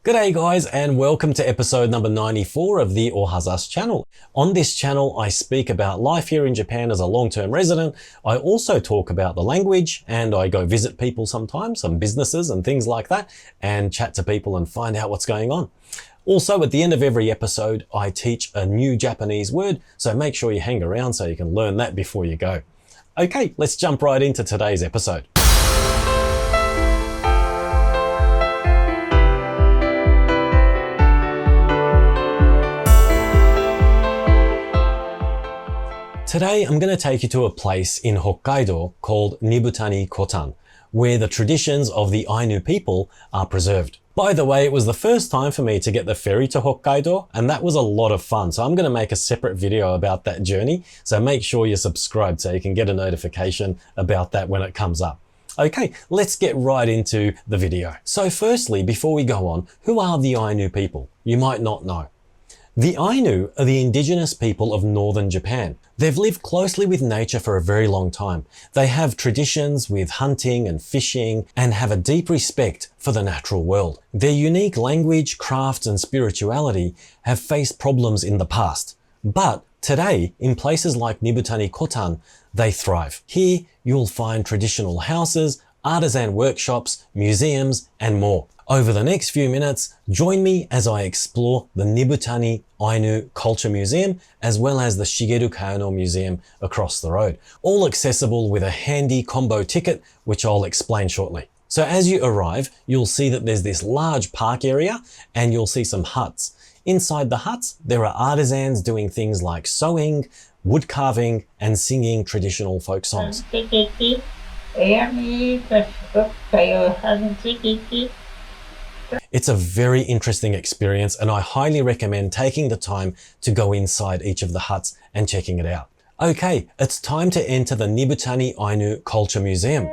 G'day guys, and welcome to episode number 94 of the Ohazassu channel. On this channel, I speak about life here in Japan as a long-term resident. I also talk about the language, and I go visit people sometimes, some businesses and things like that, and chat to people and find out what's going on. Also, at the end of every episode, I teach a new Japanese word, so make sure you hang around so you can learn that before you go. Okay, let's jump right into today's episode. Today, I'm going to take you to a place in Hokkaido called Nibutani Kotan, where the traditions of the Ainu people are preserved. By the way, it was the first time for me to get the ferry to Hokkaido, and that was a lot of fun. So I'm going to make a separate video about that journey. So make sure you're subscribed so you can get a notification about that when it comes up. Okay, let's get right into the video. So firstly, before we go on, who are the Ainu people? You might not know. The Ainu are the indigenous people of northern Japan. They've lived closely with nature for a very long time. They have traditions with hunting and fishing and have a deep respect for the natural world. Their unique language, crafts and spirituality have faced problems in the past. But today, in places like Nibutani Kotan, they thrive. Here, you'll find traditional houses, artisan workshops, museums and more. Over the next few minutes, join me as I explore the Nibutani Ainu Culture Museum as well as the Shigeru Kayano Museum across the road, all accessible with a handy combo ticket, which I'll explain shortly. So as you arrive, you'll see that there's this large park area and you'll see some huts. Inside the huts, there are artisans doing things like sewing, wood carving, and singing traditional folk songs. It's a very interesting experience, and I highly recommend taking the time to go inside each of the huts and checking it out. Okay, it's time to enter the Nibutani Ainu Culture Museum.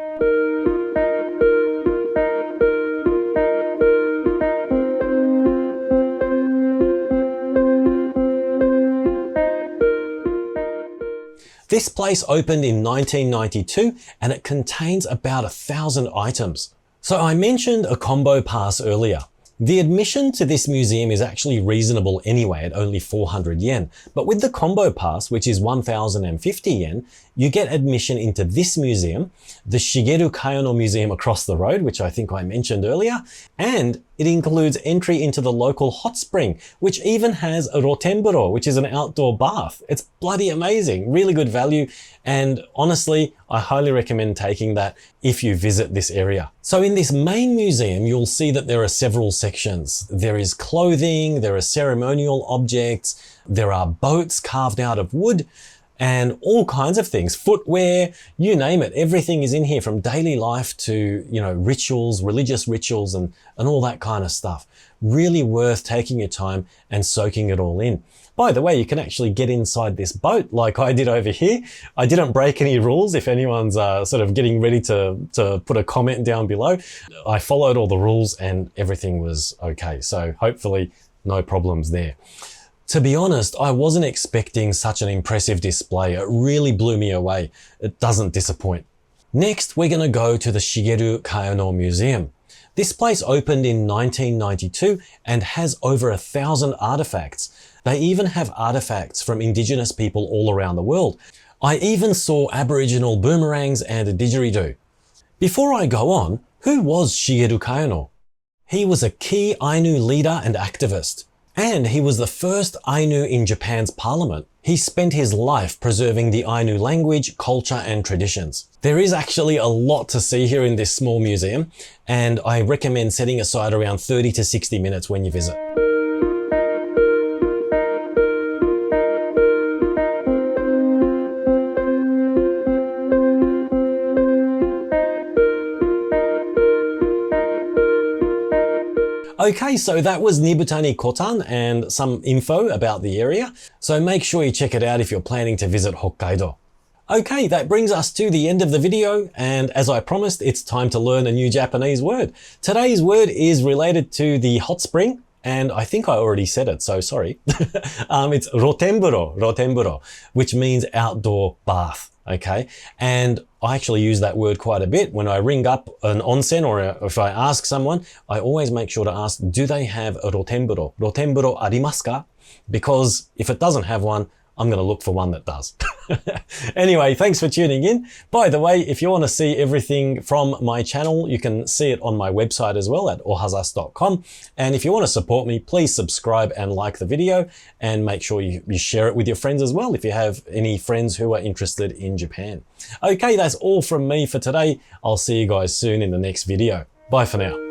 This place opened in 1992 and it contains about 1,000 items. So I mentioned a combo pass earlier. The admission to this museum is actually reasonable anyway at only 400 yen. But with the combo pass, which is 1,050 yen, you get admission into this museum, the Shigeru Kayano Museum across the road, which I think I mentioned earlier, and it includes entry into the local hot spring, which even has a rotemburo, which is an outdoor bath. It's bloody amazing, really good value, and honestly, I highly recommend taking that if you visit this area. So in this main museum, you'll see that there are several sections. There is clothing, there are ceremonial objects, there are boats carved out of wood, and all kinds of things, footwear, you name it. Everything is in here from daily life to, rituals, religious rituals and all that kind of stuff. Really worth taking your time and soaking it all in. By the way, you can actually get inside this boat like I did over here. I didn't break any rules if anyone's sort of getting ready to put a comment down below. I followed all the rules and everything was okay. So hopefully no problems there. To be honest, I wasn't expecting such an impressive display. It really blew me away. It doesn't disappoint. Next, we're going to go to the Shigeru Kayano Museum. This place opened in 1992 and has over 1,000 artifacts. They even have artifacts from indigenous people all around the world. I even saw Aboriginal boomerangs and a didgeridoo. Before I go on, who was Shigeru Kayano? He was a key Ainu leader and activist. And he was the first Ainu in Japan's parliament. He spent his life preserving the Ainu language, culture and traditions. There is actually a lot to see here in this small museum, and I recommend setting aside around 30 to 60 minutes when you visit. Okay, so that was Nibutani Kotan and some info about the area. So make sure you check it out if you're planning to visit Hokkaido. Okay, that brings us to the end of the video. And as I promised, it's time to learn a new Japanese word. Today's word is related to the hot spring. And I think I already said it, so sorry. It's rotemburo, which means outdoor bath. okay? And I actually use that word quite a bit. When I ring up an onsen or if I ask someone, I always make sure to ask, do they have a rotemburo? Rotemburo arimasu ka? Because if it doesn't have one, I'm going to look for one that does. Anyway, thanks for tuning in. By the way, if you want to see everything from my channel, you can see it on my website as well at ohazassu.com. And if you want to support me, please subscribe and like the video, and make sure you share it with your friends as well if you have any friends who are interested in Japan. Okay, that's all from me for today. I'll see you guys soon in the next video. Bye for now.